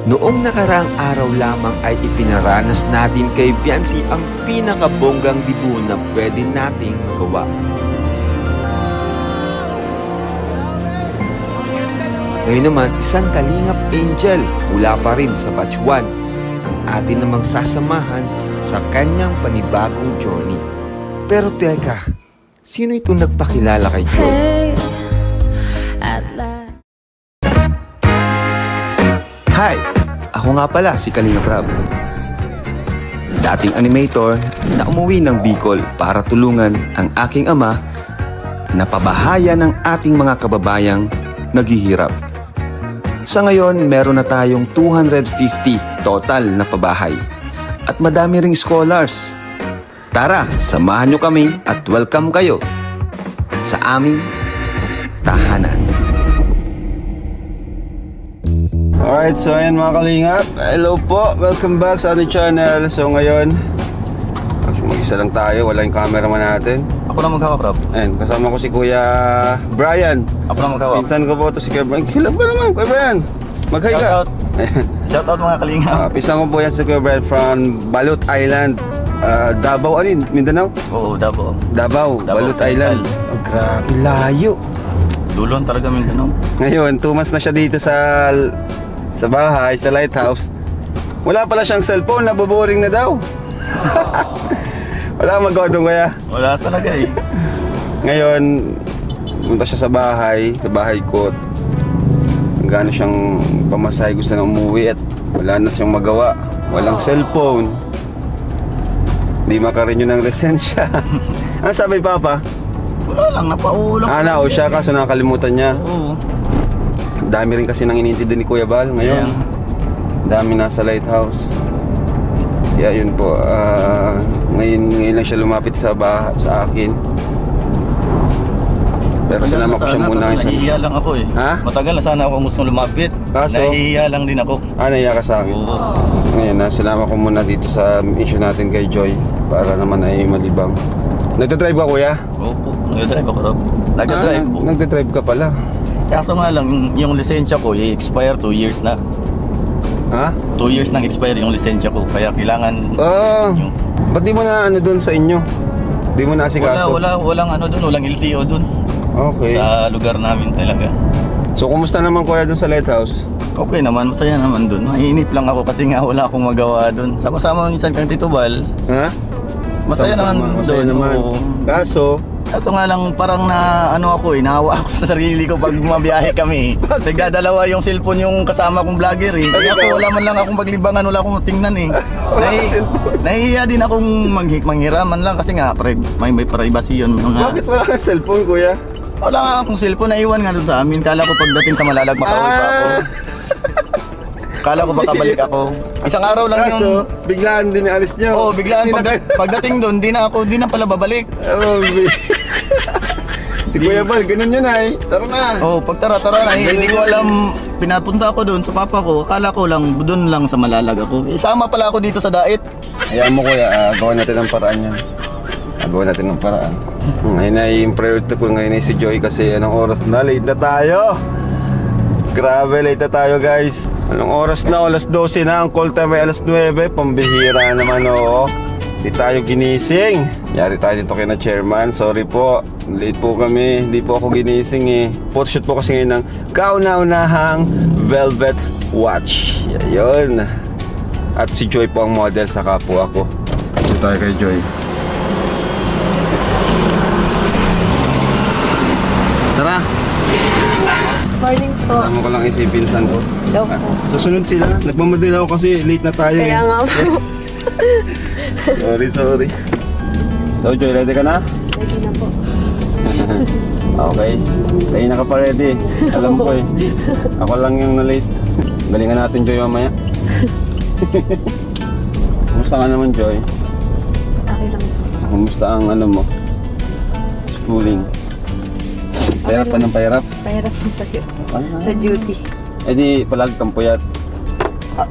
Noong nakaraang araw lamang ay ipinaranas natin kay Viancy ang pinakabonggang debut na pwede nating magawa. Ngayon naman, isang kalingap angel mula pa rin sa batch 1 ang atin namang sasamahan sa kanyang panibagong journey. Pero teka, sino itong nagpakilala kay Joy? Hi! Ako nga pala si Kalingap Rab. Dating animator na umuwi ng Bicol para tulungan ang aking ama na pabahaya ng ating mga kababayang naghihirap. Sa ngayon, meron na tayong 250 total na pabahay at madami ring scholars. Tara, samahan nyo kami at welcome kayo sa aming tahanan. Alright, so ayan mga kalingap, hello po, welcome back sa ating channel. So ngayon, mag-isa lang tayo, wala yung cameraman natin. Ako na maghawak, Rob. Ayan, kasama ko si Kuya Brian. Ako na maghawak. Pinsan ko po ito si Kuya Brian. Hilap ka naman, Kuya Brian. Mag-hi ka. Shout out mga kalingap. Pinsan ko po yan si Kuya Brian from Balut Island, Davao, alin? Mindanao? Oo, Davao. Davao, Balut Island. Oh, grabe, layo. Dulon talaga Mindanao. Ngayon, 2 months na siya dito sa bahay, sa lighthouse. Wala pala siyang cellphone, naboboring na daw. Wala kang magawa doon kaya? Wala talaga eh. Ngayon, punta siya sa bahay ko. Gano'n siyang pamasahe, gusto na umuwi at wala na siyang magawa. Walang cellphone. Hindi makarenew ng lisensya. Ano sabi Papa? Wala lang, napaulang. O siya kaso nakakalimutan niya. Oo. Dami rin kasi nang inintindi ni Kuya Bal ngayon. Dami nasa lighthouse. Kaya yun po, ngayon lang siya lumapit sa akin. Pero sinama ko siya muna. Nahihiya lang ako eh. Ha? Matagal na sana ako gustong lumapit. Kaso? Nahihiya lang din ako. Nahihiya ka sa akin? Oo. Ngayon, sinama ko muna dito sa issue natin kay Joy para naman ay malibang. Nagdadrive ka, Kuya? Opo, nagdadrive ako, Rob. Nagdadrive po. Nagdadrive ka pala. Kaso nga lang, yung lisensya ko i-expire 2 years na. Ha? 2 years nang expire yung lisensya ko, kaya kailangan yung... Ba't di mo na ano dun sa inyo? Di mo na asikaso? Walang ano dun, walang LTO dun. Okay. Sa lugar namin talaga. So kumusta naman Kuya dun sa lighthouse? Okay naman, masaya naman dun. Nainip lang ako kasi nga wala akong magawa dun. Sama-sama minsan kang Tito Bal. Ha? Masaya naman masaya dun. Naman. Kaso nga lang parang na ano ako eh, nahawa ako sa sarili ko pag bumabiyahe kami. Nagdadalawa yung cellphone yung kasama kong vlogger eh. Kaya ako wala man lang akong paglibangan, wala akong tingnan eh. Nahihiya din akong manghiraman lang kasi nga may privacy yun. Bakit wala kang cellphone Kuya? Wala nga akong cellphone, naiwan nga doon sa amin. Kala ko pagdating sa Malalag makauwi pa ako. Kala ko baka balik ako. Isang araw lang yung... Kaso, biglaan din alis niyo. Oo, biglaan. Pagdating doon, di na pala babalik. Si Kuya Bal, ganun yun ay. Tara na. Oo, pagtara na. Hindi ko alam, pinapunta ako doon sa papa ko. Akala ko lang, doon lang sa Malalag ako. Isama pala ako dito sa Dait. Hayaan mo Kuya, gawa natin ang paraan yan. Gawa natin ang paraan. Ngayon ay yung priority ko ngayon ay si Joy kasi anong oras na, late na tayo. Grabe, late na tayo guys. Anong oras na? Alas 12 na. Ang call time ay alas 9. Pambihira naman oo. Hindi tayo ginising. Yari tayo dito kay na chairman. Sorry po, late po kami. Hindi po ako ginising eh. Photoshoot po kasi ngayon ng kauna-unahang Velvet Watch. Yun. At si Joy po ang model, saka po ako. Dito tayo kay Joy. Tara. Morning po. Alam ko lang isipin saan ko. Daw po. Susunod sila. Nagmamadali ako kasi late na tayo. Kaya nga po. Sorry. So Joy, ready ka na? Ready na po. Okay. Tayo na ka pa ready. Alam ko eh. Ako lang yung na-late. Galingan natin Joy mamaya. Kumusta ka naman Joy? Okay lang po. Kumusta ang ano mo? Schooling? Pahirap pa ng pahirap? Pahirap po sa duty. Eh di palagi kang puyat.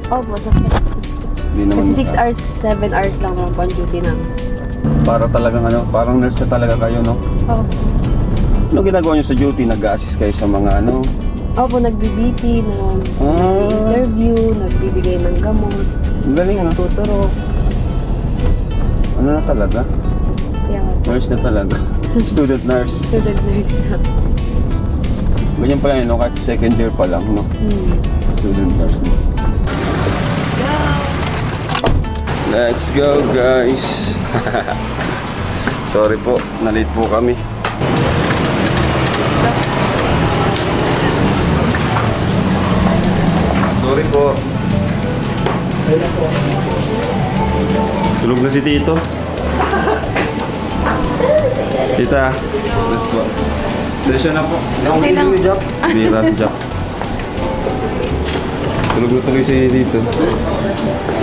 Opo, sa Hindi naman. 6 hours, 7 hours lang naman po ang duty namin. Para talagang ano, parang nurse na talaga kayo, no? Opo. Ano ginagawa nyo sa duty? Nag-a-assist kayo sa mga ano? Opo, nag-BBT, nag-interview, nagbibigay ng gamot, Ang galing, no? tuturo. Ano na talaga? Kaya Nurse na talaga. Student nurse. student nurse na. Ganyan pa yan, no? Kahit second year pa lang, no? Student nurse, no? Let's go, guys! Sorry po, na-late po kami. Sorry po. Tulog na si Tito. Tita, let's go. Session na po. Okay lang. Ni Jack. Bira si Jack. Tulog na tuloy si Tito.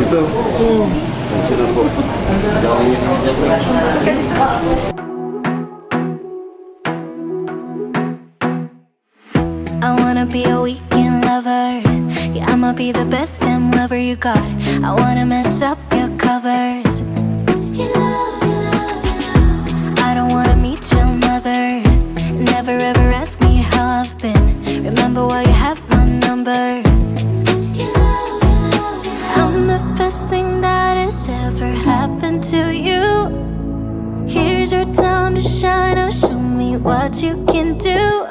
Tito. Session na po. Gawin niyo si Jack. I wanna be a weekend lover. Yeah, I'ma be the best damn lover you got. I wanna mess up your covers. You love, you love, you love. I don't wanna meet your mother. Never ever ask me how I've been. Remember while you have my number. You love, you love, you love. I'm the best thing that has ever happened to you. Here's your time to shine. Now show me what you can do.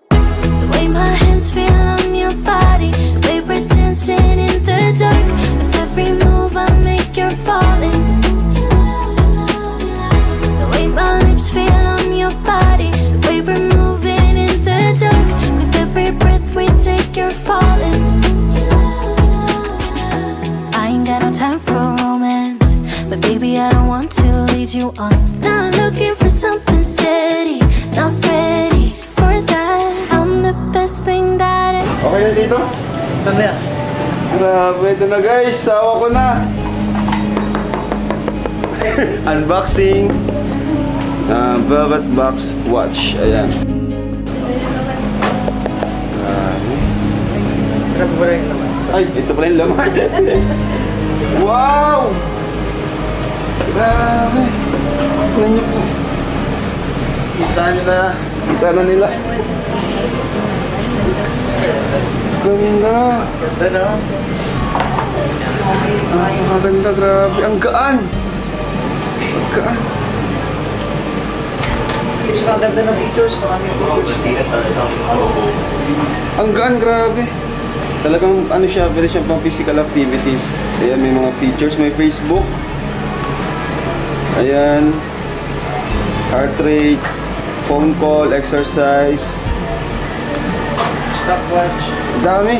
The way my hands feel on your body, the way we're dancing in the dark. With every move I make, you're falling. You love, you love, you love. The way my lips feel on your body, the way we're moving in the dark. With every breath we take, you're falling. You love, you love, you love. I ain't got no time for romance, but baby I don't want to lead you on. Not looking for something steady, not ready for that. I'm the best thing that is. Okay na dito? Saan na yan? Grabe, ito na guys. Sawa ko na. Unboxing. Velvet box watch. Ayan. Grabe. Ay, ito pala yung laman. Wow! Grabe. Tignan niyo po. Kita niyo na. Kita na nila. Ganda. Ganda na. Maganda, grabe. Ang gaan. Ang gaan. Ang ganda ng features. Maraming features. Ang gaan, grabe. Talagang ano siya, pwede siya pang physical activities. Ayan, may mga features. May Facebook. Ayan. Heart rate. Phone call, exercise. Stopwatch. Dami.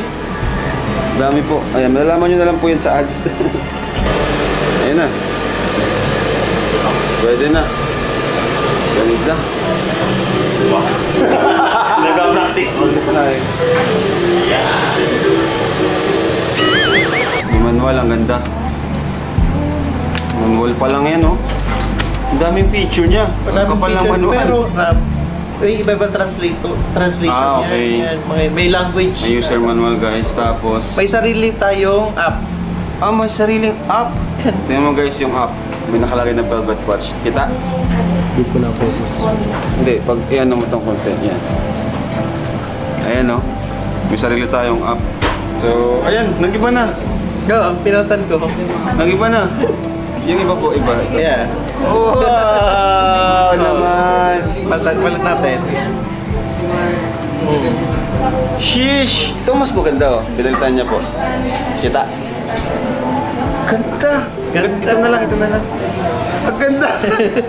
Dami po. Ayan, malalaman nyo na lang po yan sa ads. Ayan na. Pwede na. Ganda. Wow. Nag-practice. Mag-practice na eh. May manual, ang ganda. Manual pa lang yan, oh. Ang daming feature niya. Ang kapal ng manual. Pero may iba-ibang translation okay. yan. May language. May user manual, guys. Tapos May sarili tayong app. may sariling app. Tingnan mo guys yung app. May nakalagay na Velvet Watch. Kita? Hindi ko na focus. Hindi, pag iyan mo itong content, yan. Ayan, no? May sarili tayong app. So, ayan, nag-iba na. Ang pinatan ko. Nag-iba na. Yung iba po, iba. Yeah. Wow! Naman! Palit natin. Sheesh! Ito mas maganda, oh. Pinalitan niya po. Kita? Ganda! Ito na lang, ito na lang. Ang ganda!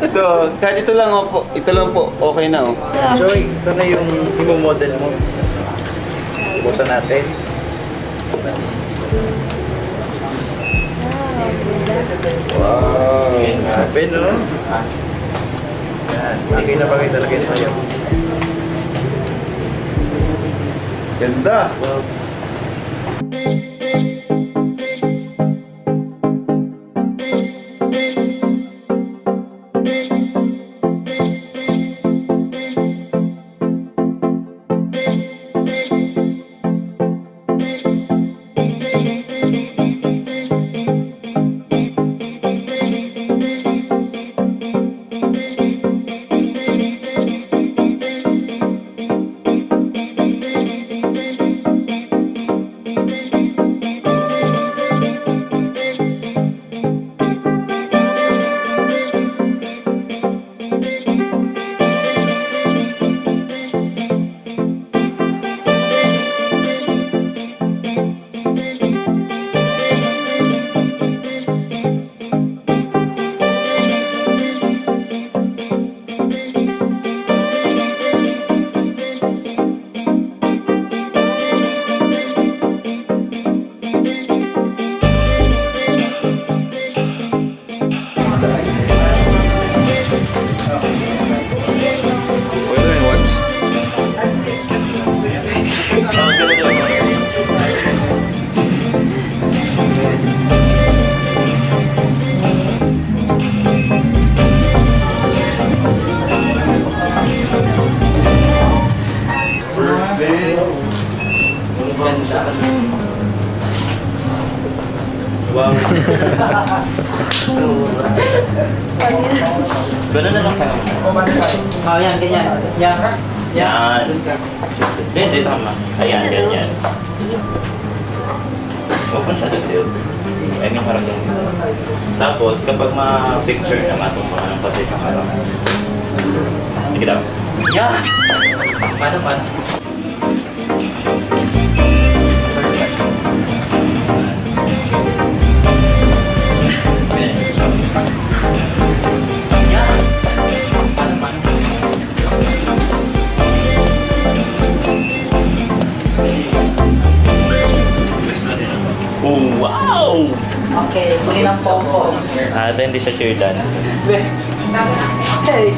Ito, kahit ito lang, oh, po. Ito lang po, okay na, oh. Joy, ito na yung imo-model mo. Bukasan natin. Wow! Grabe, no? Yan. Hindi kayo napakita talaga yun sa'yo. Ganda! Wow. Ganun na lang kayo. Oh, yan, ganyan. Yan. Yan. Hindi, tama. Ayan, ganyan. Huwag mo siya dito. I mean, harap lang. Tapos, kapag ma-picture naman itong mga ng pati sa harap. Sige daw. Yan! Paano? Oh, wow! Okay, huli ng popo. Ito hindi siya cheer dance. Hey!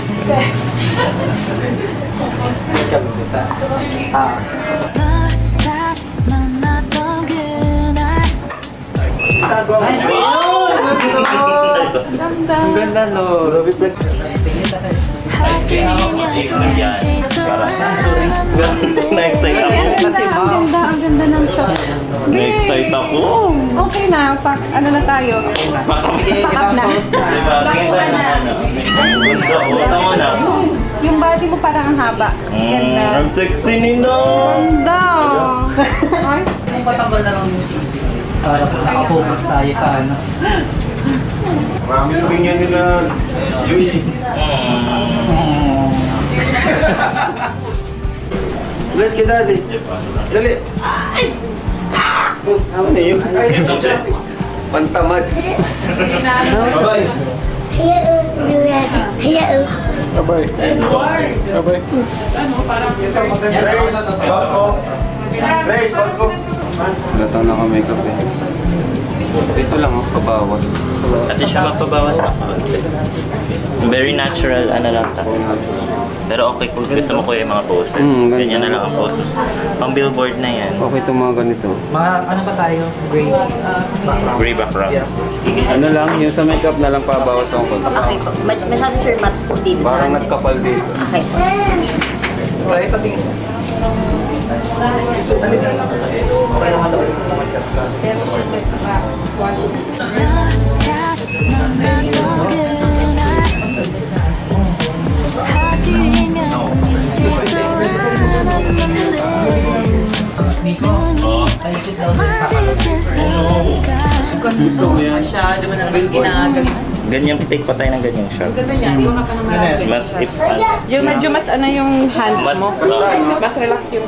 Ang ganda, no? Ice cream ako yan. Para na-excite ako. Ang ganda ng shot. Na-excite ako. Okay na, ano na tayo? Pack up na. Diba? Tingin tayo ng ano. Tama mo na. Yung body mo parang ang haba. Ganda. Ang sexy nino! Ganda! Ay, Kung patanggal na lang yung sisig. Para po nakapokus tayo sa ano. Marami sa kanya nila. Bless kay daddy. Dali. Ano na yun? Pantamad. Bye-bye. Bye-bye. Bye-bye. Grace, bag ko. Latang naka-makeup eh. Ito lang ang kabawas. At siya magpabawas na konti. Very natural, ano lang ta. Pero okay, kung gusto mo ko yung mga poses. Ganda. Ganyan na lang ang poses. Pang billboard na yan. Okay itong mga ganito. Mga ano ba tayo? Gray. Gray background. Ano lang, yung sa makeup na lang pabawas ang konti. Okay po. Masyado sir mat po dito sa Parang atin. nagkapal dito. Okay po. Para ito tingin. Gusto mo yan? Masyado man ang ginagaling. Ganyan, take pa tayo ng ganyang shot. Mas if... yung medyo mas ano yung hands Mas- mo. Mas relax yung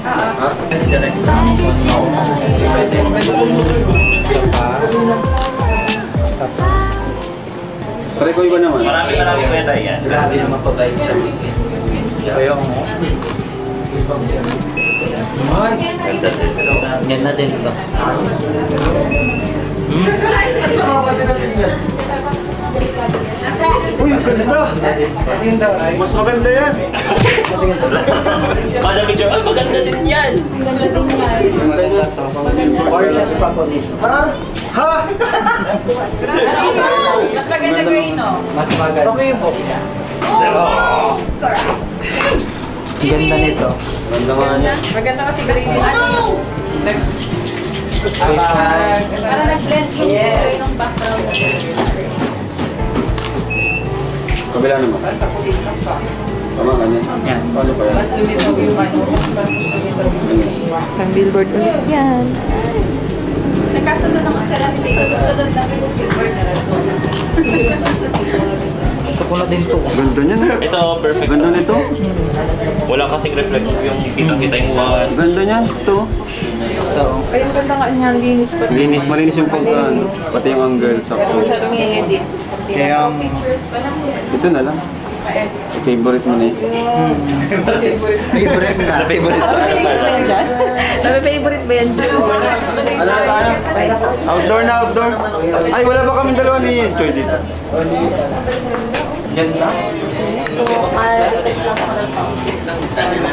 Try ko iba naman. Marami pa tayo yan. Grabe naman po tayo sa music. Kaya mo. Ganda din. Yan na din ito. Uy, ang ganda! Mas maganda yan! Kada picture, ay maganda din yan! Ha? Ha? mas maganda gray, no? Mas maganda. Okay yung book niya. Ganda nito. Ganda nga niya. Maganda kasi gray yung ano. Para nag-blend yung gray ng background. Kabila naman. Tama, ganyan. Yan. Paano pa yan? Mas lumitaw yung ano. Pang billboard ulit yan. Nagkasunod naman sa natin dito. Sunod namin yung billboard na rin. Gusto ko na din to. Ganda niyan. Ito, perfect. Ganda nito. Wala kasing reflection yung kitang-kita yung wall. Ganda niyan. Ito. Ito. Ay, yung ganda nga niya, linis pa. Linis, malinis yung pag pati yung angle. Sakto. Masyadong i-edit. Kaya Ito na lang. Favorite mo na eh. favorite na. Favorite sa ano pala. Favorite ba yan? Ano na tayo? Outdoor na, outdoor. Ay, wala ba kami dalawa ni Joy dito? Yan na.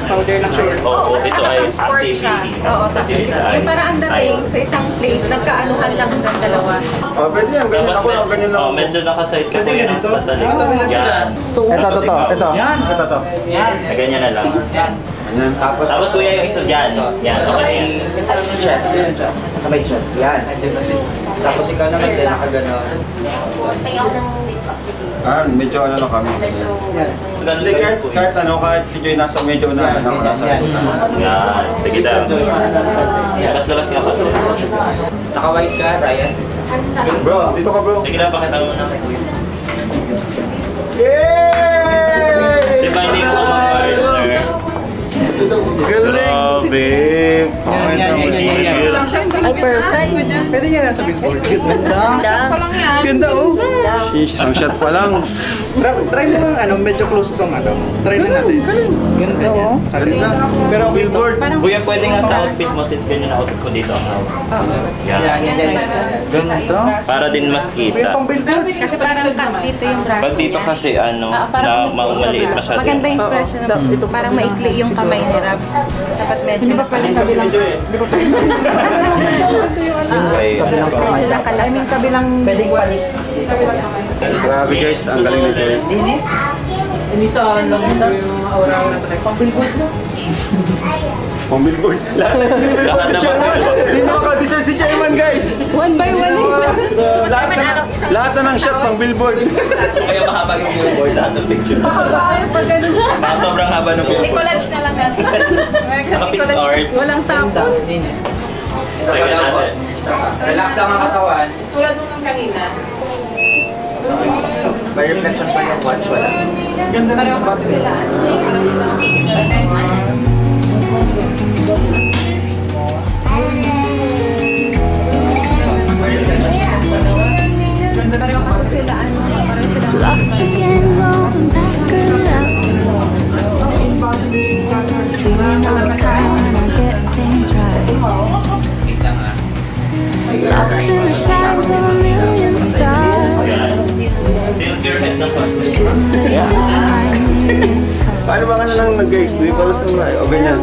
Powder na kayo. Oo, ito ay Sport siya. anti-baby. Oo, Kasi isa ay... yung parang ang dating sa isang place, nagkaanuhan lang ng dalawa. Oh, pwede yan. Ganyan Tapos ako, ganyan lang ako. medyo nakaside ko yung pataling. Yan. Ito. Yan. Ito. Yan. Ganyan na lang. Ganyan. Tapos kuya yung isa dyan. Yan, okay. Chest. May chest. Yan. Tapos ikaw naman din nakagano. Sayaw ng lip up. Medyo ano lang kami. Hindi, kahit si Joy nasa medyo na nasa likutan. Yan, sige daw. Labas-labas ka pa. Naka-white ka, Ryan? Bro, dito ka bro. Sige daw, pakita mo na kay kuya. Yay! Diba hindi mo mag-partner? Grabe! Ay, perfect. Pwede yan nasa billboard. Pa lang yan. Ganda oh. Isang shot pa lang. Try mo lang medyo close tong Try lang natin. Ganda oh. Ganda. Pero billboard. Kuya, pwede nga sa outfit mo since ganyan na outfit ko dito ang hawak. Yan. Ganito. Para din mas kita. Kasi parang dito yung braso. Pag dito kasi na maliit masyado. Maganda yung expression. Ito parang maikli yung kamay ni Rab. Dapat medyo. Hindi ba pala kabilang? Hindi ba pala? Okay. I mean, kabilang. Pwedeng palit. Grabe guys, ang galing na Joy. Inisahan lang yung aura-aura na tayo. Pang-billboard na. Pang billboard. Hindi makadesign si Chairman guys. One by one. Lahat na ng shot pang billboard. Kaya mahaba yung billboard lahat ng picture. Baka sobrang haba ng billboard. I-collage na lang natin. Naka-fix art. Walang tapos. Try natin. Relax lang ang katawan. Tulad nung kanina. May reflection pa yung watch wala. Ganda pareho kasi sila. Parang sila makikita. Ganda pareho kasi sila. Pareho sila. Lost again, going back around. Dreaming all the time when I get things right. Lost in the shadows of a million stars. Tilt your head ng first. Shouldn't look behind me. Paano ba ka na lang nag-guys? Di pa lang sa o ganyan.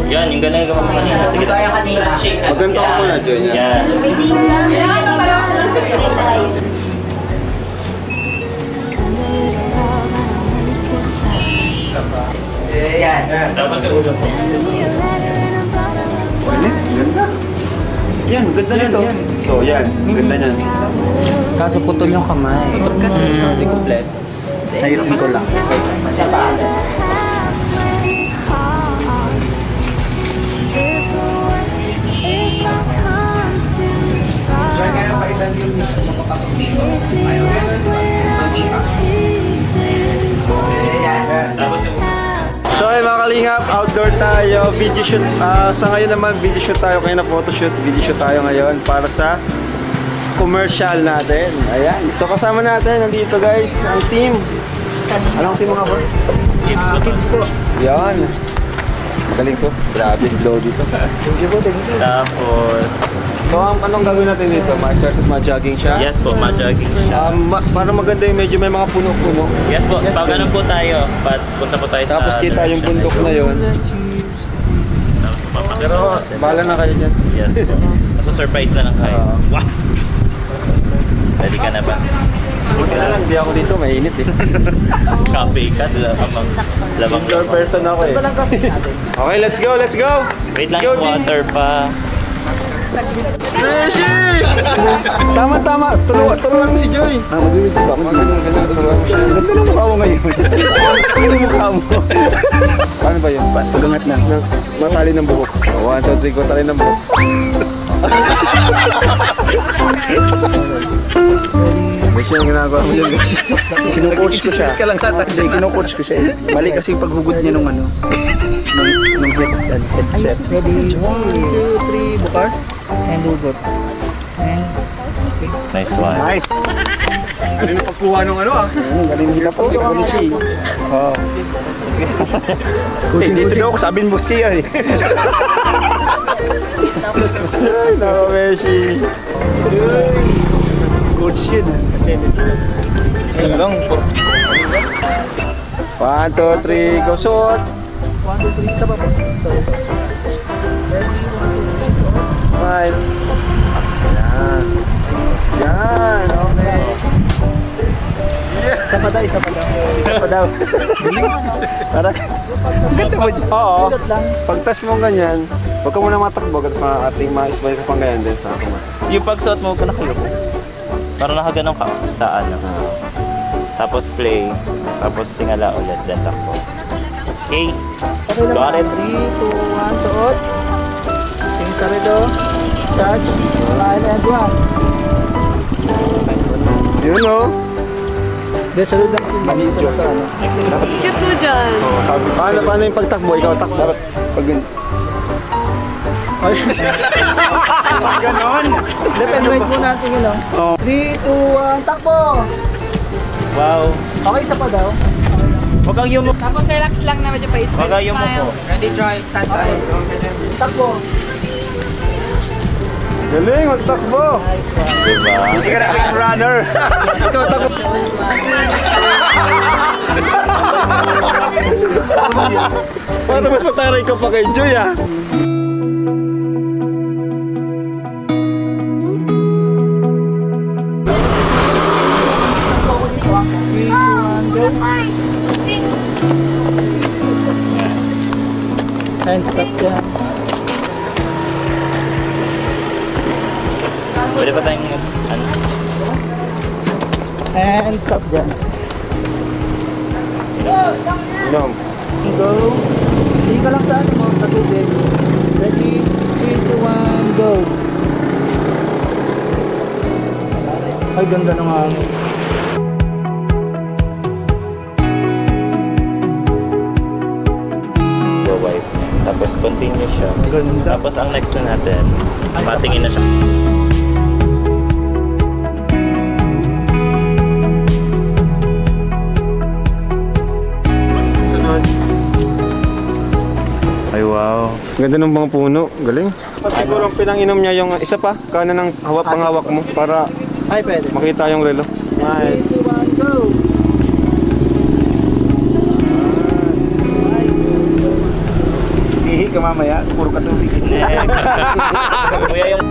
Yan, yung ganun yung gawin kanina. Sige tayo kanina. Maganda ka muna, Joy. Yan. Waiting lang. Sige tayo. Tapos yung ulo mo. Ganda. Yan, ganda nito. So, yan. Ganda niyan. Kaso putol yung kamay. Kasi hindi complete. Ayusin ko lang. Tapos yung So ay mga kalingap, outdoor tayo, video shoot. Sa ngayon naman, video shoot tayo, kaya na photoshoot, video shoot tayo ngayon para sa commercial natin. Ayan, so kasama natin, nandito guys, ang team. Anong team mga boy? Kids po. Yan. Magaling to, grabe yung glow dito. Thank you po, thank you. Tapos, So anong gagawin natin dito? Ma-exercise at ma-jogging siya? yes po, ma-jogging siya. Para maganda yung medyo may mga puno-puno. Yes po, pag ganun po tayo, punta po tayo sa... Tapos kita yung bundok na yun. Pero bahala na kayo dyan. Yes po. Maso-surprise na lang kayo. Wow! Ready ka na ba? Buti na lang, hindi ako dito, mainit eh. Coffee ka, labang Floor person ako eh. Okay, let's go, let's go! Wait lang, Go, yung water pa. Beshi! Tama. Turuan mo si Joy. Mag-iwit ba? Maganda turuan mo siya. Ganda ng mukha mo ngayon. Ganda ng mukha mo. Paano ba yun? Pagangat na. Matali ng buhok. 1, 2, 3 ko tali ng buhok. Beshi ang ginagawa mo dyan. Kinukoach ko siya. Hindi, kinukoach ko siya. Mali kasing paghugot niya nung ano. Nung headset. Ready? 1, 2, 3, bukas. And hugot. Nice one. Nice. Galing na pagkuha nung ano ah. Galing nila po. Coaching. Oo. Dito daw ako sabihin boss kayo eh. Ay, nako Beshi. Coach yun. Hanggang po. 1, 2, 3, go shot. 1, 2, 3, sa baba. Smile. Yan. Yan, okay. Yeah. Isa pa daw. daw. Para. Ganda mo. Oo. Pag touch mo ganyan, huwag ka muna matakbo at ating ma-smile ka pang ganyan din sa akin. Yung pagsuot mo ka nakayuko. Parang nakaganong ka sa ano. Tapos play. Tapos tingala ulit. Then takbo. Okay. Got it. 3, 2, 1, suot. Tingin sa redo. Touch. Smile and one. Yun o. Then, sunod na dito sa ano. Cute mo dyan. Paano yung pagtakbo? Ikaw takbo. Dapat pag ganun. Ay. Ganon. Depend right mo natin yun, oh. 3, 2, 1, takbo! Wow. Okay, isa pa daw. Huwag kang yumuko. Tapos relax lang na medyo pa-smile. Huwag kang yumuko. Ready, Joy. Stand by. Takbo! Galing, magtakbo. Diba? Hindi ka na runner. Ikaw takbo. Para mas mataray ka pa kay Joy ah. And stop dyan. Pwede pa tayong ano? And stop dyan. Inom. Go. Hindi ka lang sa ano mo, sa tubig. Ready? 3, 2, 1, go. Ay, ganda ng hangin. Wipe. Tapos continue siya. Ganda. Tapos ang next na natin, patingin na siya. Sunod. Ay wow. Ganda ng mga puno. Galing. Siguro ang pinanginom niya yung isa pa. Kanan ng panghawak mo para Ay, pwede. makita yung relo. 3, 2, 1, go. Hihi ka mamaya, puro ka tubig. Kuya yung...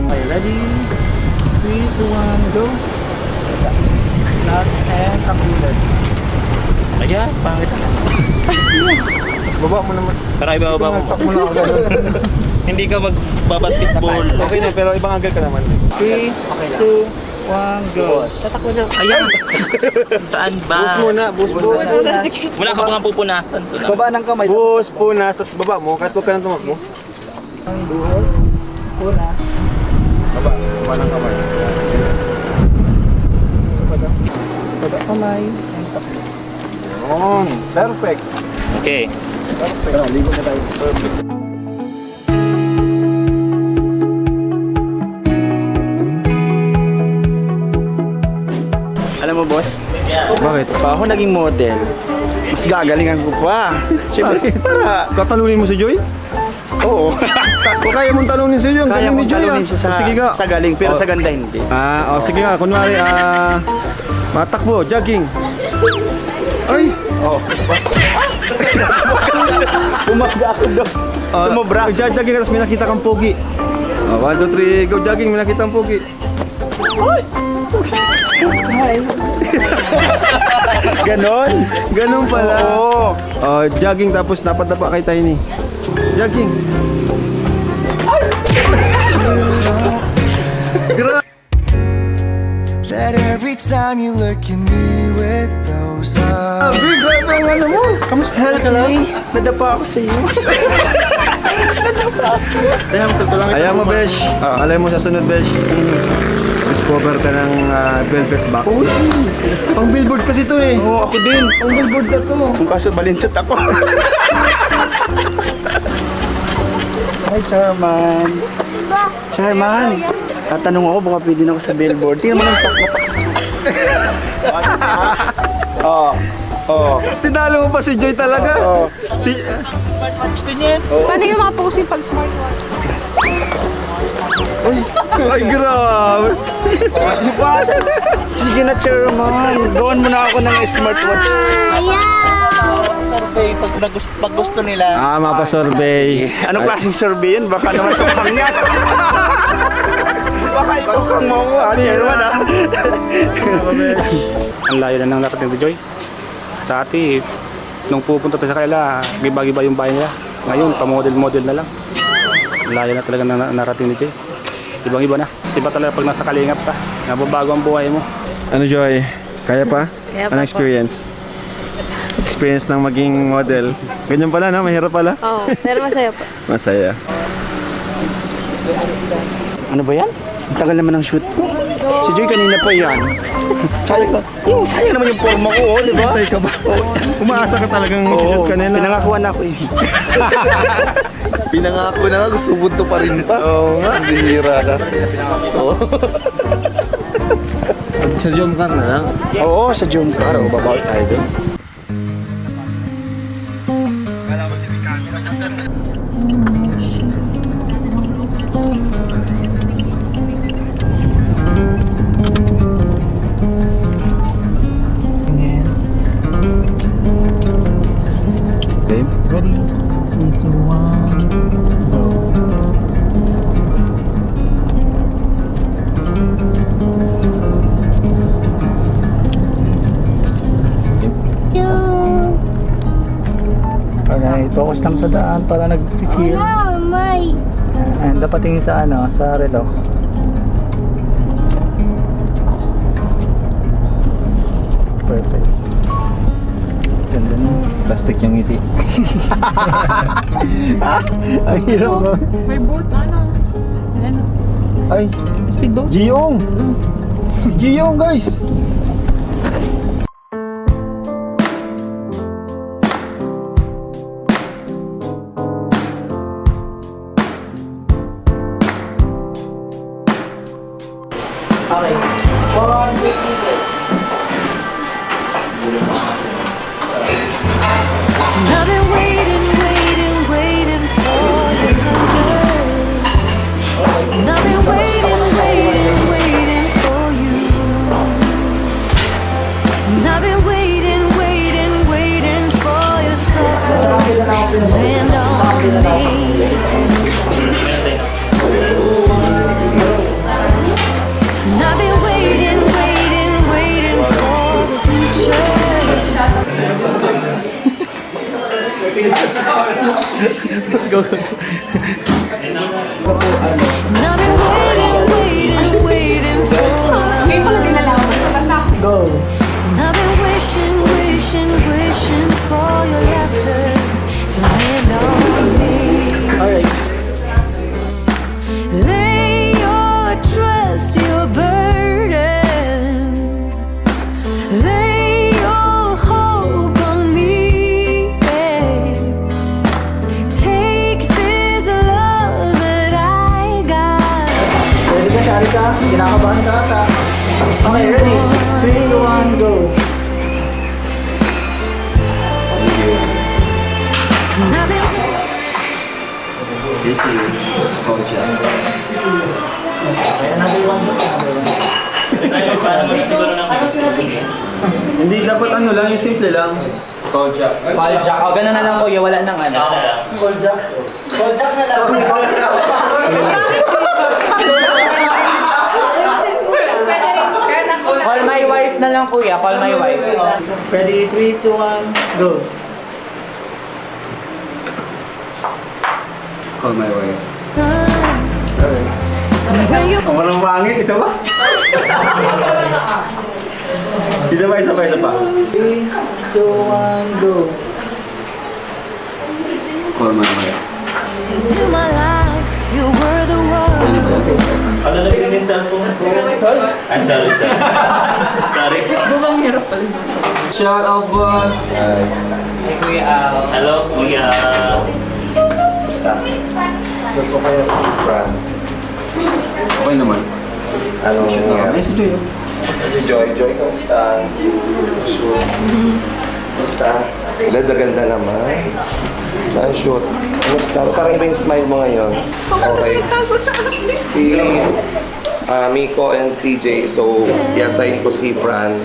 Okay, ready? 3, 2, 1, go. Isa. Knock and computer. Ayan, pangit. Baba mo naman. Pero ibababa mo. Tak mo na ako ganun. Hindi ka magbabasketball. Okay na, pero ibang angle ka naman. 3, 2, 1, go. Tatakbo na. Ayan. Saan ba? Boost muna, boost. Wala ka pang pupunasan to na. Baba ng kamay. Boost, punas, tapos baba mo. Kahit huwag ka nang tumakbo. Ang buhos. Una. Baba ng kamay. Isa pa daw. Baba kamay. And takbo. Yun, perfect. Okay. Pero, ligo na tayo. Perfect. Alam mo, boss? Bakit? Pa ako naging model, mas gagalingan ko pa. Siyempre, para Katalunin mo si Joy? oo. Kung kaya mong talunin si Joy, ang Kaya galing ni mong Joy. talunin siya Sige ka. sa galing, pero Oh. sa ganda hindi. Sige nga. Kunwari, matakbo, jogging. Ay! Oh. Umaga ako doon. Sumobra. Jogging, tapos may nakita kang pogi. 1, 2, 3, go jogging, may nakita kang pogi. Ganon? Ganun pala. Oo. Jogging, tapos dapat pa kay Tiny. Jogging. That every time you look at me with those eyes. Big ang ano mo. Kamusta ka lang? Nadapa ako sa iyo. Ayaw mo, Besh. Alay mo sa sunod, Besh. Discover ka ng velvet back. Pang billboard kasi to eh. Oo, ako din. Pang billboard na to. Kung kaso balinsat ako. Hi, Chairman. Chairman, tatanong ako baka pwede na ako sa billboard. Tingnan mo ng takbo. Oo. Tinalo mo pa si Joy talaga. Oo. Smartwatch din yan. Paano yung mga posing pag smartwatch? Ay, grabe. Sige na, Chairman. Gawin mo na ako ng smartwatch. survey pag gusto nila. Mapasurvey. Anong klaseng survey yun? Baka naman tukhang yan. Baka itukhang mo ko, chairman ha. Ang layo na ng narating ni Joy. Dati, nung pupunta tayo sa kanila, giba-giba yung bahay nila. Ngayon, pa-model-model na lang. Ang layo na talaga ng narating ni Joy. Ibang-iba na. Iba talaga pag nasa kalingap ka. Nababago ang buhay mo. Ano Joy? Kaya pa? Kaya pa Anong experience? Experience ng maging model. Ganyan pala no? Mahirap pala? Oo, pero masaya po. Masaya. Ano ba yan? Ang tagal naman ng shoot ko. Si Joy kanina pa yan. Sayang naman yung forma ko, oh, di ba? Hintay ka ba? Umaasa ka talagang mag-shoot ka nila. Pinangakuan ako eh. Pinangako na nga, gusto bunto pa rin pa. Oo nga. Ang bihira ka. Oo. Sa Jomcar na lang. Oo, sa Jomcar. O, babawi tayo doon. Game? Ready? 3, 2, 1, go. Focus lang sa daan para nag-chill. And dapat tingin sa ano, sa relo. Perfect. Ganda na. Plastic yung ngiti. Ang hirap mo. May boat, ano? Ay! Speedboat? Giyong! Giyong guys! Okay. I've been waiting, waiting, waiting for your hunger. And I've been waiting, waiting, waiting for you. And I've been waiting, waiting, waiting for your soft words to land on me. And I've been waiting, waiting, waiting for the future. And I've been waiting, waiting, waiting for Go! And I've been wishing, wishing, wishing for your laughter to land on me. Alright. Lay your trust, your burden. Lay your hope on me, babe. Take this love that I got. Ready ka, Sharika? Kinakabahan ka ata. Okay, ready? 3, 2, 1, go! And I've been Hindi dapat ano lang, yung simple lang. Call jack. O, ganun na lang kuya, wala nang ano. Call jack. Call jack na lang. Call my wife na lang kuya, call my wife. Ready, 3, 2, 1, go. Call my wife. when you Ang walang pangit, isa ba? Isa pa, isa pa, isa pa. 3, 2, 1, go. Call my wife. into my life, you were the one. Ano na yung cellphone? Sorry. Ay, sorry. Sorry. Bukang hirap pala. Shout out, boss! Hey, Kuya Al. Hello, kuya. Basta. Doon po kayo, Fran. Okay naman. Ano Ay, si Joy. Si Joy. Joy, kamusta? Sure. Kamusta? Ganda naman. Nice shoot. Kamusta? Parang iba yung smile mo ngayon. Okay. Si Miko and CJ. So, i-assign ko si Fran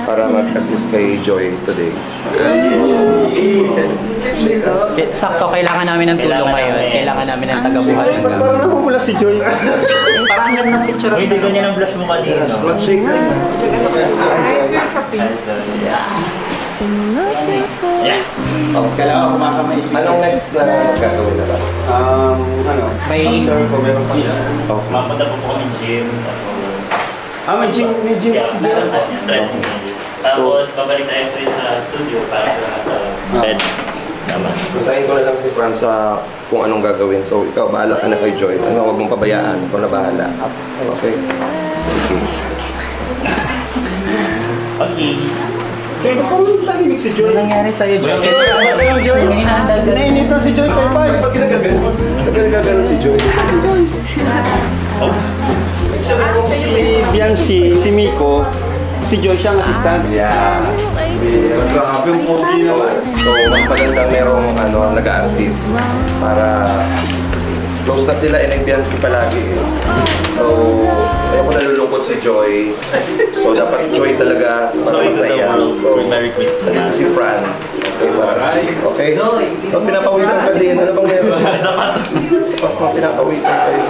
para mag-assist kay Joy today. Sakto, kailangan namin ng tulong ngayon. Kailangan namin ng taga-buhat. Parang namumula si Joy. Parang yan ng picture. Hindi ganyan ang blush mo kanina. Shake na. Kailangan kumakamay. Anong next na gagawin na lang? May Meron pa siya. Mapunta po kami gym. May gym si Joy. Tapos, babalik tayo po sa studio para sa bed. Naman. Basahin ko na lang si Fran sa kung anong gagawin. So, ikaw, bahala ka na kay Joy. Huwag mong pabayaan. Ikaw na bahala. Okay? Sige. Okay. Joy, ba't parang tahimik si Joy? Ano nangyari sa'yo, Joy? Joy? Nainita si Joy kay Pai. Pag ginagaganon si Joy. Ibig sabihin ko si Biancy, si Miko, si Joy siyang assistant. Yeah. Grabe yung pogi naman. So, mas magandang merong nag-a-assist para close na sila and Biancy palagi. So, ayaw ko nalulungkot si Joy. So, dapat Joy talaga para masaya. So, Merry Christmas. nandito si Fran. Okay, para assist. Okay? Pag pinapawisan ka din, ano bang meron? Pag pinapawisan kayo.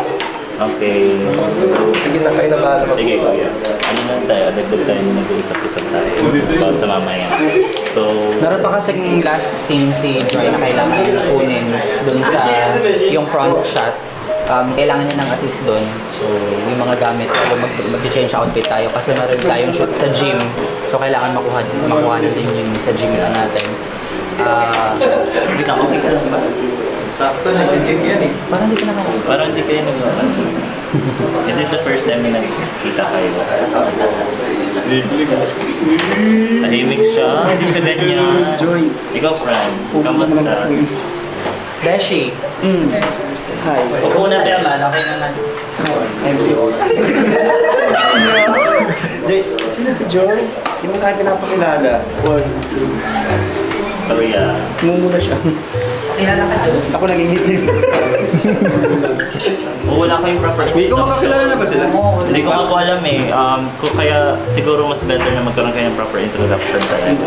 Okay. Sige na kayo na bahala Sige, mag-usap. kuya. Ano lang tayo? Dagdag tayo na nag-uusap-usap tayo. About sa mamaya. So, Meron pa kasing last scene si Joy na kailangan kunin dun sa yung front shot. Kailangan niya ng assist dun. So, yung mga gamit, mag-change outfit tayo kasi meron tayong shoot sa gym. So, kailangan makuha na din yung sa gym lang natin. hindi ka okay sa ba? Sakto na yung gym yan eh. Parang hindi ka nakakita. Parang hindi kayo nag-uusap. This is the first time na nagkita kayo. Tahimik siya. Hindi siya ganyan. Joy. Ikaw, Fran. Kamusta? Beshi. Hi. Upo na, Besh. Okay naman. Joy, sino to Joy? Hindi mo tayo pinapakilala. Sorry, Mumuna siya. Kilala ka doon. Ako naging meeting. wala kayong proper Miko, makakilala na ba sila? Hindi ko nga po alam eh. Kaya siguro mas better na magkaroon kayo ng proper introduction talaga.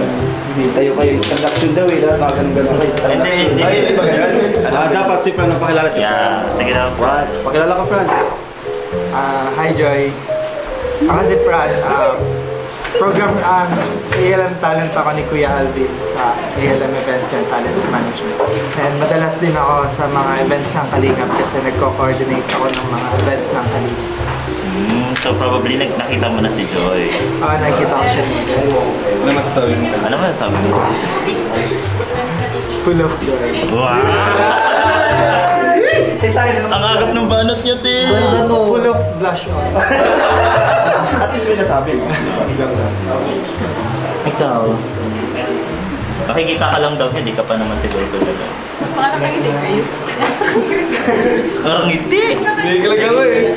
Hindi tayo kayo. Introduction daw eh. Dapat ganun kayo. Hindi. Ay, hindi ba ganyan? Dapat si Fran ang pakilala si Fran. Yeah. Sige na. Fran, pakilala ka Fran. Hi Joy. Ako si Fran. Program ALM Talent ako ni Kuya Alvin sa ALM Events and Talents Management. And madalas din ako sa mga events ng Kalingap kasi nagko-coordinate ako ng mga events ng Kalingap. So probably nakita mo na si Joy. Nakita ko siya nito. Ano masasabi mo? Ano ba sabi mo? Full of joy. Wow! Ang agap ng banat niya, Tim! Full of blush on. At least may nasabi. Ikaw. Makikita ka lang daw, hindi ka pa naman siguro talaga. Baka nakakilig kayo. Parang ngiti! Hindi ka lang eh.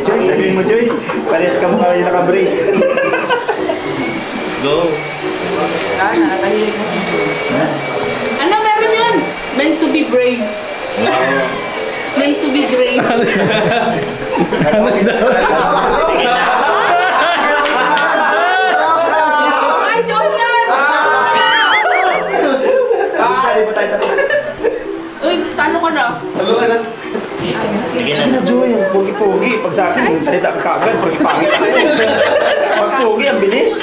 Joy, sabihin mo Joy. Parehas ka mukha yung naka-brace. Go! Nakakahilig na si Joy. Ano meron yan? Meant to be brave. Meant to be brave. Ay, joke yan! Hindi pa tayo tapos. Uy, talo ka na. Sige na Joy, ang pogi-pogi. Pag sa akin, salita ka kagad. Pogi-pangit ako. Pag pogi, ang bilis.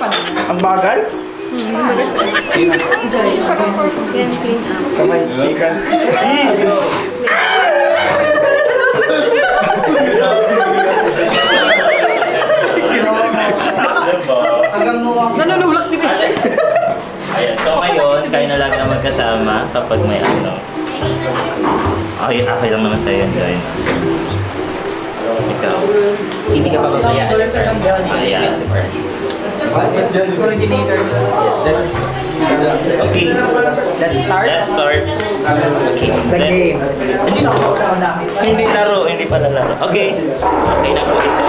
Ang bagal. Kamay, chicken. Nanunulak si Beshi. Ayan, so ngayon, kayo na lang na magkasama kapag may ano. Okay lang naman sa'yo yun, Joy. Ikaw. Hindi ka pa babayaan. Ayan. Coordinator. Okay. Let's start. Let's start. Okay. The game. Hindi laro, hindi pala laro. Okay. Okay na po ito.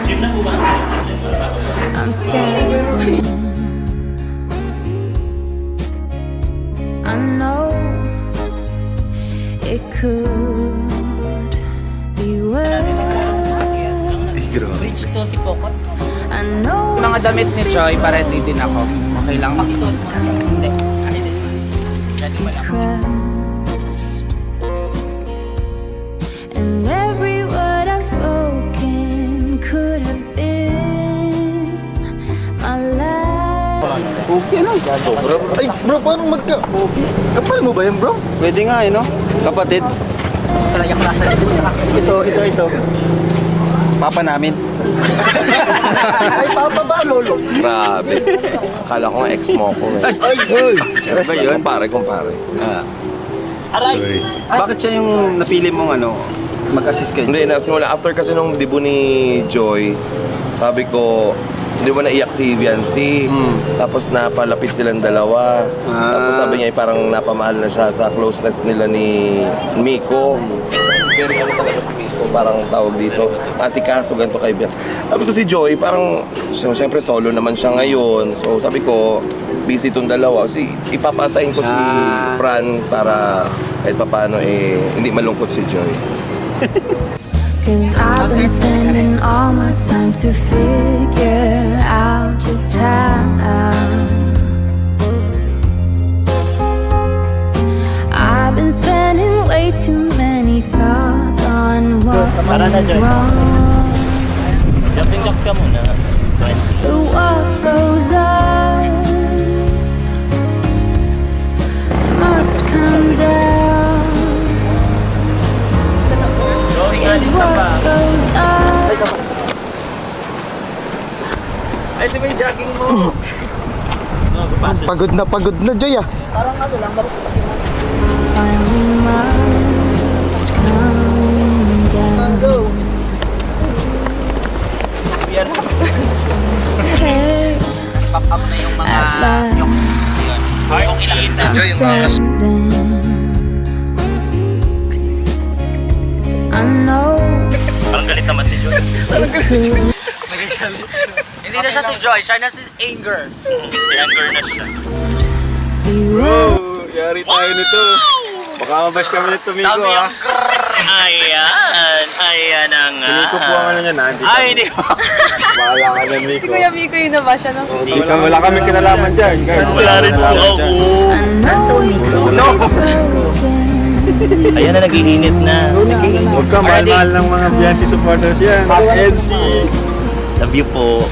Gym na po ba? I'm staying. I know it to si Pokot. I know Mga damit ni Joy, pa-ready din ako. Okay lang. Hindi. Ready mo lang. and every word I've spoken could have been my last. Okay lang. Sobra. Ay, bro, paano kapal mo ba yan, bro? Pwede nga no? Kapatid. Talagang klase. Ito. Papa namin. Ay, papa ba, lolo? Grabe. Akala ko nga ex mo ko eh. Ay! Ano ba yun? Kumpare. Aray! Bakit siya yung napili mong mag-assist kayo? Hindi, nasimula after kasi nung debut ni Joy, sabi ko, hindi mo naiyak si Viancy. Tapos napalapit silang dalawa. Tapos sabi niya parang napamahal na siya sa closeness nila ni Miko. Very talaga si Miko, parang tawag dito. Asikaso, ganito kay Bian. Sabi ko si Joy, parang siyempre solo naman siya ngayon. So sabi ko, busy itong dalawa. Kasi ipapasain ko si Fran para kahit paano hindi malungkot si Joy. Cause I've been spending all my time to figure out just how I've been spending way too many thoughts on what went wrong. Jumping jacks ka muna. The what goes up must come down. Is what goes up. Ay, di ba yung jogging mo? Pagod na, Joy ah. Finally must come down. Pop up na yung mga... I'm standing. I know. Parang galit naman si Joy. Hindi na siya si Joy, siya na si Anger. Si Anger na siya. Bro, yari tayo nito. Baka mabash kami nito, Miko ah. Ayan ang... Si Miko po ang ano niya na. Ay, hindi mo. Bahala ka niyan, Miko. Si Kuya Miko yun na ba siya, no? Wala kami kinalaman dyan. Wala rin po ako. Ayan na, nag-iinit na. Huwag ka, mahal-mahal ng mga Biancy supporters yan. NC. Love you po.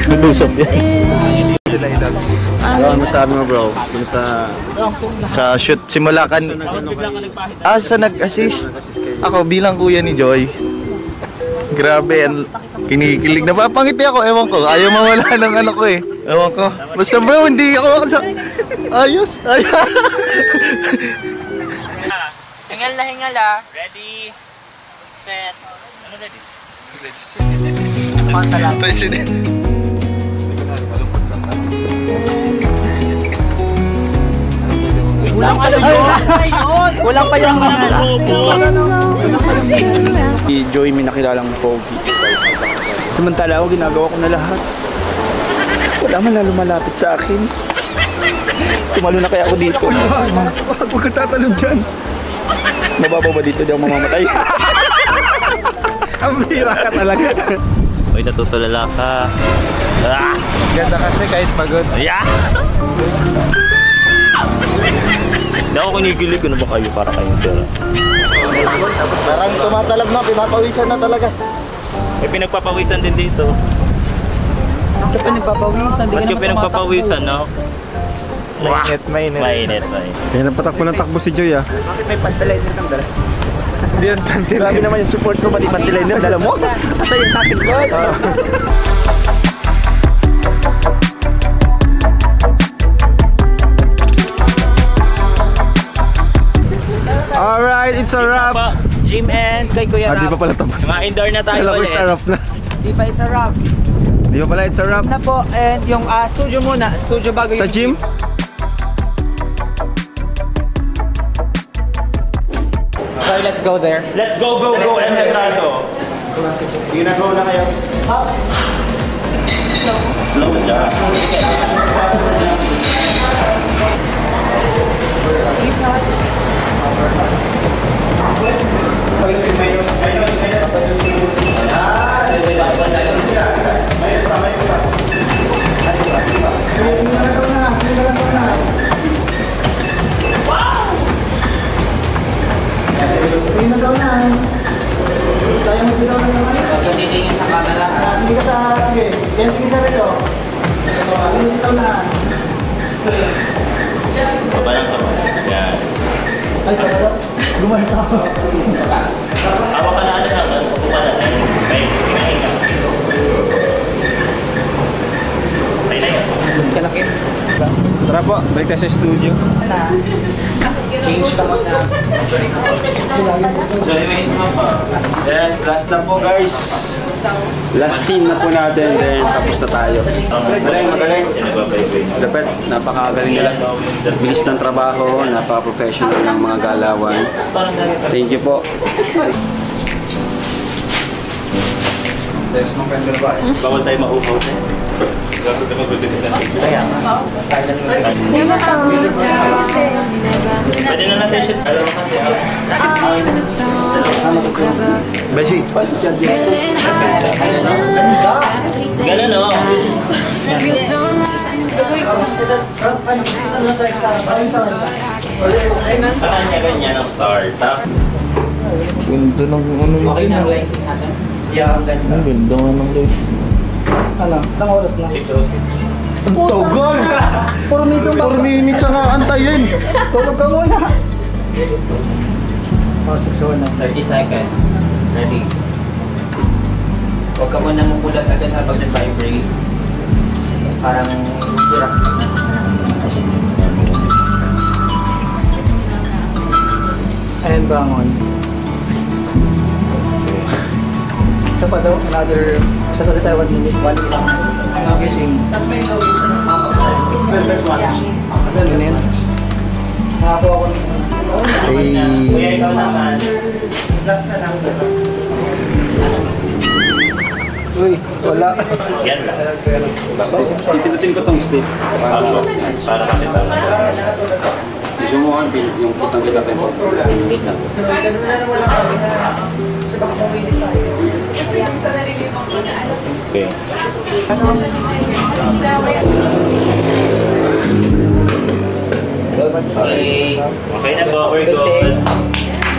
Nag-usap yan. Ano masabi mo, bro? Sa shoot, simula kan... sa nag-assist. Ako bilang kuya ni Joy. Grabe, kinikilig. Napapangiti ako, ewan ko. Ayaw mawala ng ano ko eh. Ewan ko. Basta bro, hindi ako sa... Ayos. Hingal na hingal ah. Ready, set. Ano ready? Panta lang. President. Kulang pa yun. Kulang pa yung mga last. Si Joy may nakilalang pogi. Samantala ako, ginagawa ko na lahat. Wala man na lumalapit sa akin. Tumalo na kaya ako dito. Huwag ka tatalon dyan. Mababaw ba dito? Di ako mamamatay. Ang bira ka talaga. Uy, natutulala ka. Ganda kasi kahit pagod. Yeah! Hindi ako kinigilig. Ano ba kayo para kayong sira? Parang tumatalab na, pinapawisan na talaga. May pinagpapawisan din dito. Bakit pinagpapawisan? Ba't yung pinagpapawisan, no? Mainit. Kaya napatakbo ng takbo si Joy ah. Bakit may pantalay din ang dala? Hindi yan, grabe naman yung support ko, pati pantilay na, dala mo? Asa yung sa akin ko? Alright, it's a wrap! Jim and kay Kuya Di Rap. pa pala tapos. Mga indoor na tayo Alam ko ulit. it's a wrap na. Di pa it's a wrap. Di pa pala it's a wrap. Na po, and yung studio muna. Studio bago yung Sa gym? So let's go there. Let's go, Enhedrado. Sige na, go na kayo. Slow down. Balik din kayo. Pagkadilingin sa camera. Hindi ka sa, sige. Yan, sige sa rito. Dito na. Baba lang ka. Yan. Ay, sa rito? Lumalas ako. Awa ka na ano naman. Upo ka na. May kinahin ka. Ay na yun. Let's get kids. Tara po, balik tayo sa studio. Change tapos na. So, may isa pa. Yes, last na po guys. Last scene na po natin, then tapos na tayo. Magaling, magaling. Dapat, napakagaling nila. Bilis ng trabaho, napaka-professional ng mga galawan. Thank you po. Bawal tayo maupaw tayo. Never up, never down, never. Pwede na natin shit. Alam mo kasi Like a flame in a storm, clever. Feeling high, feeling low at the same time. Feels so sa kanya ganyan ang startup. Ganda ng ano yun. Okay na ang lighting natin. Yeah, ang ganda. Ang ganda nga ng light. Ano? Ilang oras na? 6:06. Ang tagal! 4 minutes ang aantayin. Tulog ka muna. Oh, 6:01 na. 30 seconds. Ready. Huwag ka muna mamulat agad habang nag-vibrate. Parang hirap. And bangon. Isa pa daw, another 1 minute. 1 minute lang. Gising. Tapos may gawin sa velvet watch. Ano yun? Nakakuha ko nito. Kuya, ikaw naman. Last na lang. Uy, wala. Yan lang. Pipinutin ko tong stick. Para makita. Gusto mo ang yung putang kita tayo. Okay. Okay na po, we're good.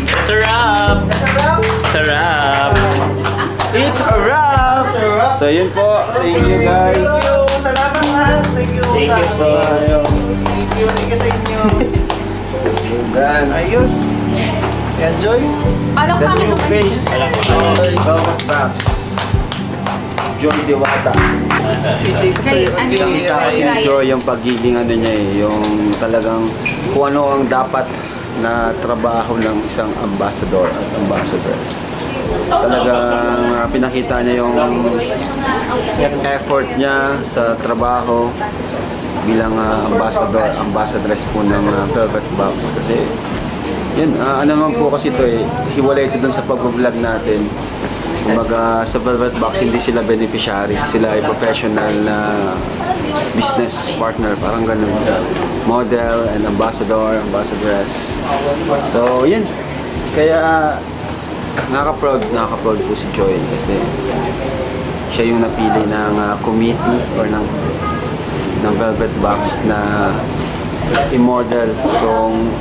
It's a wrap! It's a wrap! It's a wrap! So yun po, thank you guys. Salamat mas. Thank you Thank sa you po. Thank you sa inyo. Done. Ayos. Enjoy. The new face of Velvet Box. Joy Diwata. Kita kasi ni Joy yung pagiging ano niya eh, yung talagang kung ano ang dapat na trabaho ng isang ambassador at ambassadress. Talagang pinakita niya yung effort niya sa trabaho bilang ambassador, ambassadress po ng Velvet Box kasi yun, ano naman po kasi ito eh, hiwalay ito dun sa pag-vlog natin. Kumbaga sa Velvet Box hindi sila beneficiary, sila ay professional na business partner, parang ganun. Model and ambassador, ambassadress. So yun, kaya nakaka-proud po si Joy kasi siya yung napili ng committee or ng Velvet Box na i-model itong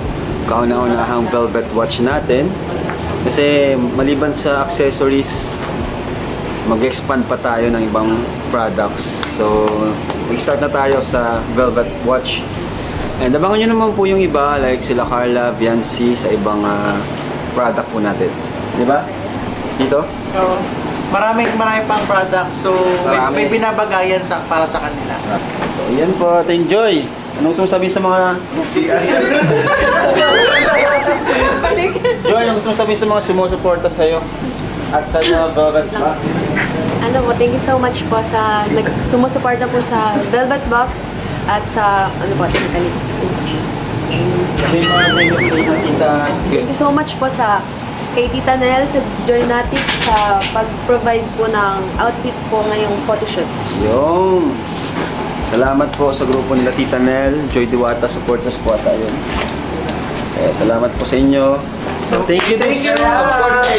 kauna-unahang velvet watch natin kasi maliban sa accessories mag-expand pa tayo ng ibang products, so mag-start na tayo sa velvet watch and abangan nyo naman po yung iba like sila Carla, Viancy sa ibang product po natin, di ba? Dito? So, marami pang product, so may binabagayan para sa kanila. So yan po, enjoy! Anong gusto mo sabihin sa mga... Joy, anong gusto mo sabihin sa mga sumusuporta sa'yo? At sa mga Velvet Box? Ano po, thank you so much po sa sumusuporta po sa Velvet Box at sa Technically. Thank you so much po kay Tita Nel, sa Joynatic, sa pag-provide po ng outfit po ngayong photoshoot. Yung. Salamat po sa grupo nila Tita Nel, Joy Diwata, supporters po tayo. Salamat po sa inyo. So, thank you. Of course,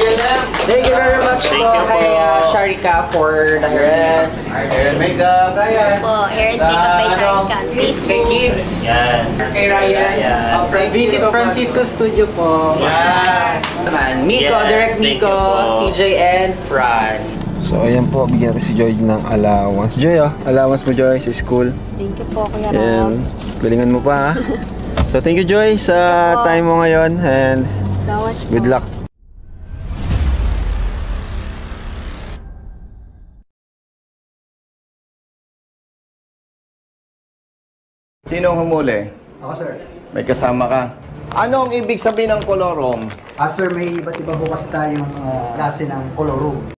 thank you very much Thank po you po. kay Sharika for the hair makeup. Po, hair and makeup by Sharika. Please Kay Kids. Yan. Kay Ryan. Visit Francisco Studio po. Yes. Naman, Miko, Yes, Direct thank Miko, you po. CJ and Fran. So, ayan po, bigyan natin si Joy ng allowance. Joy, allowance mo, Joy, sa school. Thank you po, Kuya And Rob. galingan mo pa, ha? So, thank you, Joy, sa Thank you po. time mo ngayon. And So much po. good luck. Sino ang humuli? Ako, sir. May kasama ka. Ano ang ibig sabihin ng colorum? Sir, may iba't iba po kasi tayong klase ng color room.